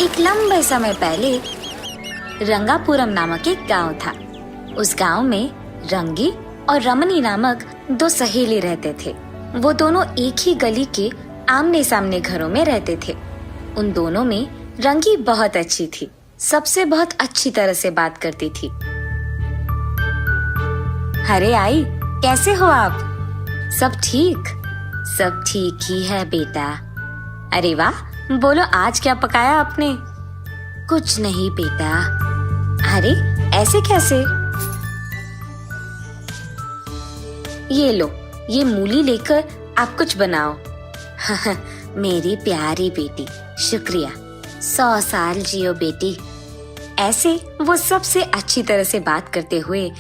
एक लंबे समय पहले रंगापुरम नामक एक गांव था। उस गांव में रंगी और रमनी नामक दो सहेली रहते थे। वो दोनों एक ही गली के आमने सामने घरों में रहते थे। उन दोनों में रंगी बहुत अच्छी थी, सबसे बहुत अच्छी तरह से बात करती थी। अरे आई, कैसे हो आप? सब ठीक? सब ठीक ही है बेटा। अरे वाह, बोलो आज क्या पकाया आपने? कुछ नहीं बेटा। अरे ऐसे कैसे? ये लो, ये मूली लेकर आप कुछ बनाओ। मेरी प्यारी बेटी, शुक्रिया। 100 साल जियो बेटी। ऐसे वो सबसे अच्छी तरह से बात करते हुए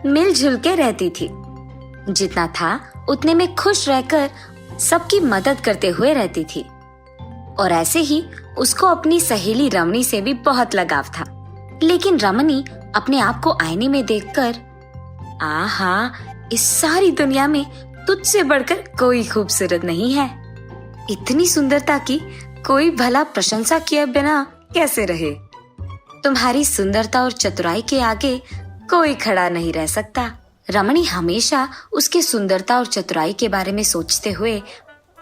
मिलजुल के रहती थी। जितना था उतने में खुश रहकर सबकी मदद करते हुए रहती थी। और ऐसे ही उसको अपनी सहेली रमनी से भी बहुत लगाव था। लेकिन रमनी अपने आप को आईने में देखकर, आहा, इस सारी दुनिया में तुझसे बढ़कर कोई खूबसूरत नहीं है। इतनी सुंदरता की कोई भला प्रशंसा किए बिना कैसे रहे? तुम्हारी सुंदरता और चतुराई के आगे कोई खड़ा नहीं रह सकता। रमणी हमेशा उसके सुंदरता और चतुराई के बारे में सोचते हुए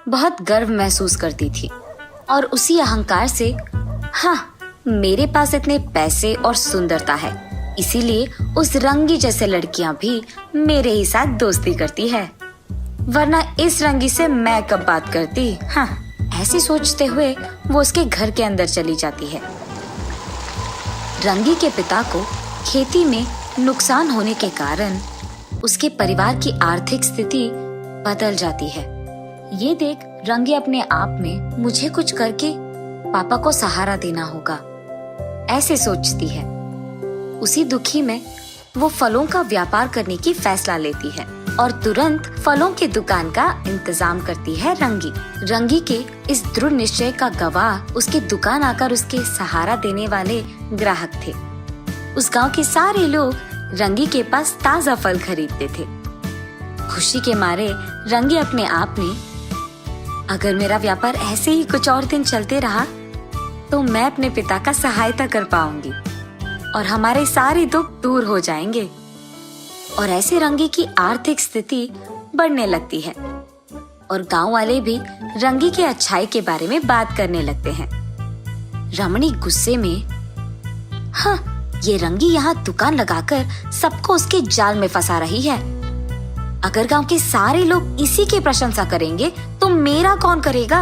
बहुत गर्व महसूस करती थी और उसी अहंकार से, हाँ, मेरे पास इतने पैसे और सुंदरता है, इसीलिए उस रंगी जैसे लड़कियां भी मेरे ही साथ दोस्ती करती है, वरना इस रंगी से मैं कब बात करती। हाँ, ऐसे सोचते हुए वो उसके घर के अंदर चली जाती है। रंगी के पिता को खेती में नुकसान होने के कारण उसके परिवार की आर्थिक स्थिति बदल जाती है। ये देख रंगी अपने आप में, मुझे कुछ करके पापा को सहारा देना होगा, ऐसे सोचती है। उसी दुखी में वो फलों का व्यापार करने की फैसला लेती है और तुरंत फलों की दुकान का इंतजाम करती है रंगी। रंगी के इस दृढ़ निश्चय का गवाह उसकी दुकान आकर उसके सहारा देने वाले ग्राहक थे। उस गांव के सारे लोग रंगी के पास ताजा फल खरीदते थे। खुशी के मारे रंगी अपने आप में, अगर मेरा व्यापार ऐसे ही कुछ और दिन चलते रहा तो मैं अपने पिता का सहायता कर पाऊंगी और हमारे सारे दुख दूर हो जाएंगे। और ऐसे रंगी की आर्थिक स्थिति बढ़ने लगती है और गांव वाले भी रंगी के अच्छाई के बारे में बात करने लगते हैं। रमणी गुस्से में, हाँ, ये रंगी यहाँ दुकान लगाकर सबको उसके जाल में फंसा रही है। अगर गांव के सारे लोग इसी की प्रशंसा करेंगे तो मेरा कौन करेगा?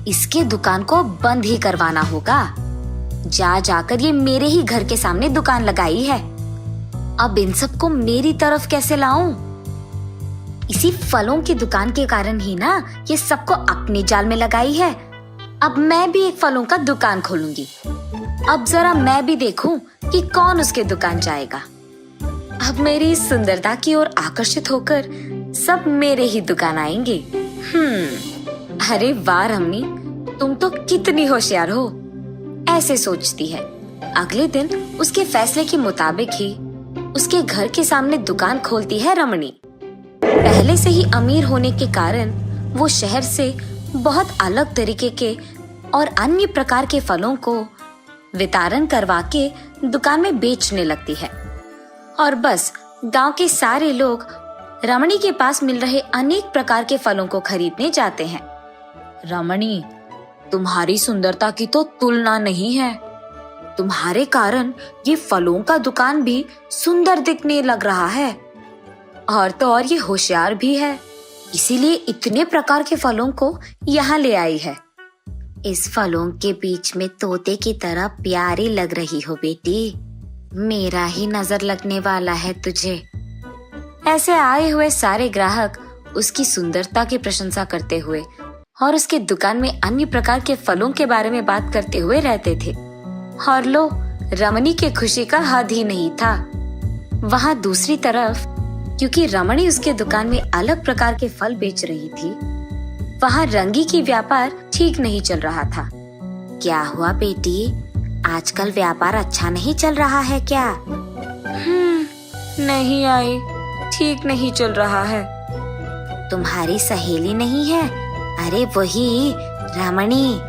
इसके दुकान को बंद ही करवाना होगा। जाकर ये मेरे ही घर के सामने दुकान लगाई है, अब इन सबको मेरी तरफ कैसे लाऊं? इसी फलों की दुकान के कारण ही ना ये सबको अपने जाल में लगाई है। अब मैं भी एक फलों का दुकान खोलूंगी। अब जरा मैं भी देखूं कि कौन उसके दुकान जाएगा। अब मेरी सुंदरता की ओर आकर्षित होकर सब मेरे ही दुकान आएंगे। अरे वाह रमनी, तुम तो कितनी होशियार हो, ऐसे सोचती है। अगले दिन उसके फैसले के मुताबिक ही उसके घर के सामने दुकान खोलती है रमणी। पहले से ही अमीर होने के कारण वो शहर से बहुत अलग तरीके के और अन्य प्रकार के फलों को वितरण करवा के दुकान में बेचने लगती है। और बस गांव के सारे लोग रमणी के पास मिल रहे अनेक प्रकार के फलों को खरीदने जाते हैं। रमणी, तुम्हारी सुंदरता की तो तुलना नहीं है। तुम्हारे कारण ये फलों का दुकान भी सुंदर दिखने लग रहा है, और तो और ये होशियार भी है, इसीलिए इतने प्रकार के फलों को यहाँ ले आई है। इस फलों के बीच में तोते की तरह प्यारी लग रही हो बेटी, मेरा ही नजर लगने वाला है तुझे। ऐसे आए हुए सारे ग्राहक उसकी सुंदरता की प्रशंसा करते हुए और उसके दुकान में अन्य प्रकार के फलों के बारे में बात करते हुए रहते थे। और लो, रमणी के खुशी का हद ही नहीं था। वहाँ दूसरी तरफ, क्योंकि रमणी उसके दुकान में अलग प्रकार के फल बेच रही थी, वहाँ रंगी की व्यापार ठीक नहीं चल रहा था। क्या हुआ बेटी, आजकल व्यापार अच्छा नहीं चल रहा है क्या? नहीं आई, ठीक नहीं चल रहा है। तुम्हारी सहेली नहीं है? अरे वही रमणी,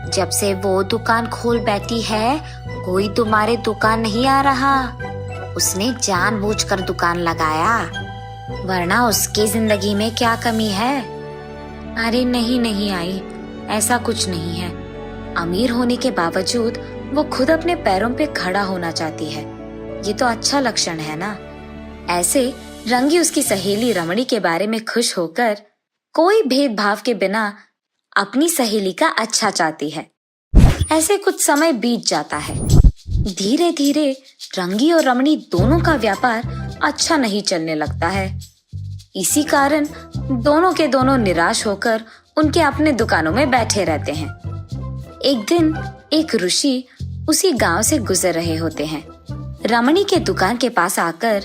जब से वो दुकान खोल बैठी है, कोई तुम्हारे दुकान नहीं आ रहा। उसने जानबूझकर दुकान लगाया, वरना उसकी जिंदगी में क्या कमी है? अरे नहीं नहीं आई, ऐसा कुछ नहीं है। अमीर होने के बावजूद वो खुद अपने पैरों पे खड़ा होना चाहती है। ये तो अच्छा लक्षण है ना। ऐसे रंगी उसकी सहेली रमणी के बारे में खुश होकर कोई भेदभाव के बिना अपनी सहेली का अच्छा चाहती है। ऐसे कुछ समय बीत जाता है। धीरे धीरे रंगी और रमणी दोनों का व्यापार अच्छा नहीं चलने लगता है। इसी कारण दोनों के दोनों निराश होकर उनके अपने दुकानों में बैठे रहते हैं। एक दिन एक ऋषि उसी गांव से गुजर रहे होते हैं। रमणी के दुकान के पास आकर,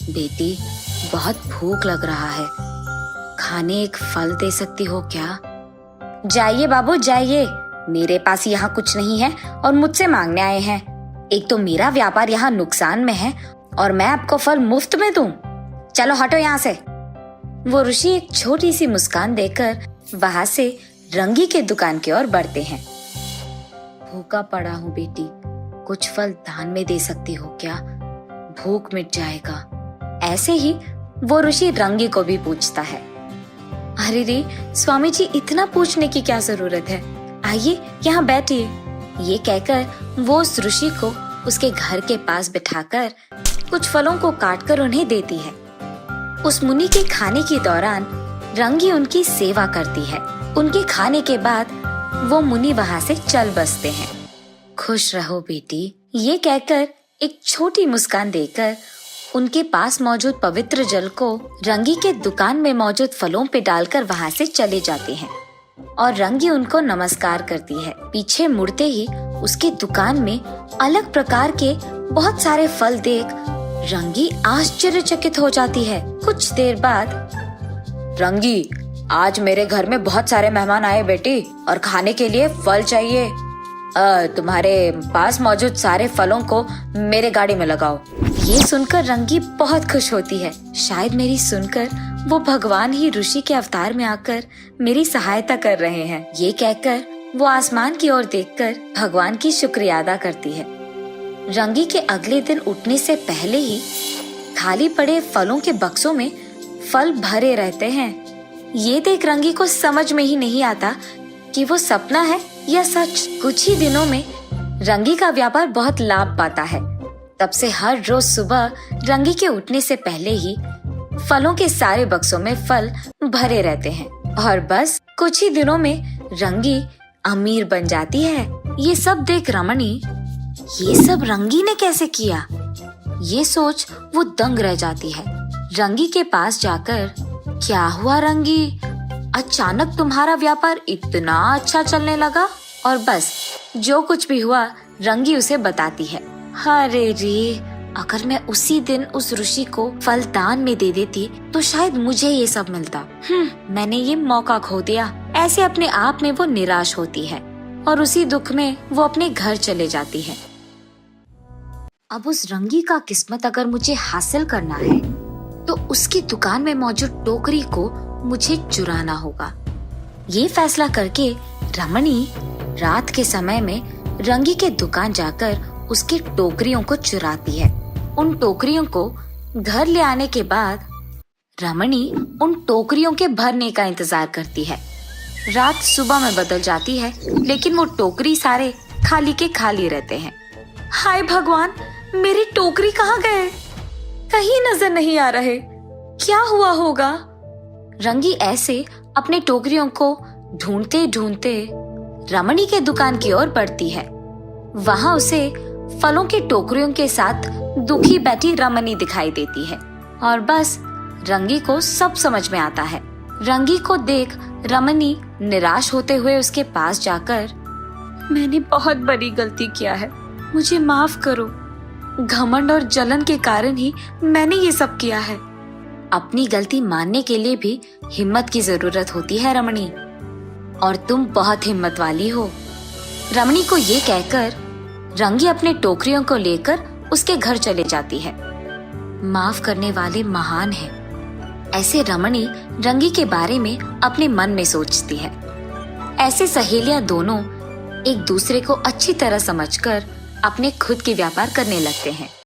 बेटी बहुत भूख लग रहा है, खाने एक फल दे सकती हो क्या? जाइए बाबू जाइए, मेरे पास यहाँ कुछ नहीं है और मुझसे मांगने आए हैं। एक तो मेरा व्यापार यहाँ नुकसान में है और मैं आपको फल मुफ्त में दूं। चलो हटो यहाँ से। वो ऋषि एक छोटी सी मुस्कान देकर वहां से रंगी के दुकान की ओर बढ़ते हैं। भूखा पड़ा हूँ बेटी, कुछ फल दान में दे सकती हो क्या? भूख मिट जाएगा। ऐसे ही वो ऋषि रंगी को भी पूछता है। अरे रे स्वामी जी, इतना पूछने की क्या जरूरत है, आइए यहाँ बैठिए। ये कहकर वो उस ऋषि को उसके घर के पास बिठाकर कुछ फलों को काटकर उन्हें देती है। उस मुनि के खाने के दौरान रंगी उनकी सेवा करती है। उनके खाने के बाद वो मुनि वहाँ से चल बसते हैं। खुश रहो बेटी, ये कहकर एक छोटी मुस्कान देकर उनके पास मौजूद पवित्र जल को रंगी के दुकान में मौजूद फलों पे डालकर वहाँ से चले जाते हैं और रंगी उनको नमस्कार करती है। पीछे मुड़ते ही उसके दुकान में अलग प्रकार के बहुत सारे फल देख रंगी आश्चर्यचकित हो जाती है। कुछ देर बाद, रंगी आज मेरे घर में बहुत सारे मेहमान आए बेटी और खाने के लिए फल चाहिए। तुम्हारे पास मौजूद सारे फलों को मेरे गाड़ी में लगाओ। ये सुनकर रंगी बहुत खुश होती है। शायद मेरी सुनकर वो भगवान ही ऋषि के अवतार में आकर मेरी सहायता कर रहे हैं। ये कहकर वो आसमान की ओर देखकर भगवान की शुक्रिया अदा करती है। रंगी के अगले दिन उठने से पहले ही खाली पड़े फलों के बक्सों में फल भरे रहते हैं। ये देख रंगी को समझ में ही नहीं आता कि वो सपना है या सच। कुछ ही दिनों में रंगी का व्यापार बहुत लाभ पाता है। तब से हर रोज सुबह रंगी के उठने से पहले ही फलों के सारे बक्सों में फल भरे रहते हैं और बस कुछ ही दिनों में रंगी अमीर बन जाती है। ये सब देख रमणी, ये सब रंगी ने कैसे किया, ये सोच वो दंग रह जाती है। रंगी के पास जाकर, क्या हुआ रंगी, अचानक तुम्हारा व्यापार इतना अच्छा चलने लगा? और बस जो कुछ भी हुआ रंगी उसे बताती है। अरे रे, अगर मैं उसी दिन उस ऋषि को फल दान में दे देती तो शायद मुझे ये सब मिलता। मैंने ये मौका खो दिया। ऐसे अपने आप में वो निराश होती है और उसी दुख में वो अपने घर चले जाती है। अब उस रंगी का किस्मत अगर मुझे हासिल करना है तो उसकी दुकान में मौजूद टोकरी को मुझे चुराना होगा। ये फैसला करके रमणी रात के समय में रंगी के दुकान जाकर उसकी टोकरियों को चुराती है। उन टोकरियों को घर ले आने के बाद रमणी उन टोकरियों के भरने का इंतजार करती है। रात सुबह में बदल जाती है लेकिन वो टोकरी सारे खाली के खाली रहते हैं। हाय भगवान, मेरी टोकरी कहाँ गए? कहीं नजर नहीं आ रहे। क्या हुआ होगा? रंगी ऐसे अपने टोकरियों को ढूंढते ढूंढते रमणी के दुकान की ओर बढ़ती है। वहां उसे फलों की टोकरियों के साथ दुखी बैठी रमणी दिखाई देती है और बस रंगी को सब समझ में आता है। रंगी को देख रमणी निराश होते हुए उसके पास जाकर, मैंने बहुत बड़ी गलती किया है, मुझे माफ करो। घमंड और जलन के कारण ही मैंने ये सब किया है। अपनी गलती मानने के लिए भी हिम्मत की जरूरत होती है रमणी, और तुम बहुत हिम्मत वाली हो। रमणी को ये कहकर रंगी अपने टोकरियों को लेकर उसके घर चले जाती है। माफ करने वाले महान हैं। ऐसे रमणी रंगी के बारे में अपने मन में सोचती है। ऐसे सहेलियां दोनों एक दूसरे को अच्छी तरह समझकर अपने खुद के व्यापार करने लगते हैं।